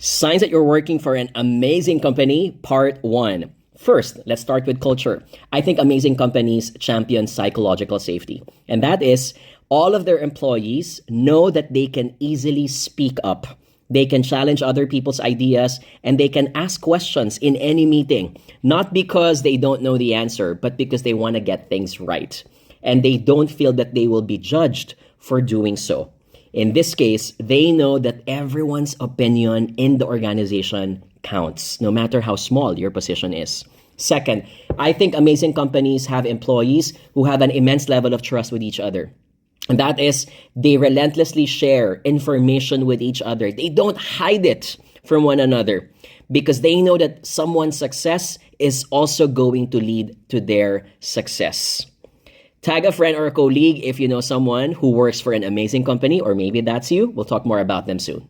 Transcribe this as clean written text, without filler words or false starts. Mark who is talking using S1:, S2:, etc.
S1: Signs that you're working for an amazing company, part one. First, let's start with culture. I think amazing companies champion psychological safety. And that is all of their employees know that they can easily speak up. They can challenge other people's ideas and they can ask questions in any meeting, not because they don't know the answer, but because they want to get things right. And they don't feel that they will be judged for doing so. In this case, they know that everyone's opinion in the organization counts, no matter how small your position is. Second, I think amazing companies have employees who have an immense level of trust with each other. And that is, they relentlessly share information with each other. They don't hide it from one another because they know that someone's success is also going to lead to their success. Tag a friend or a colleague if you know someone who works for an amazing company, or maybe that's you. We'll talk more about them soon.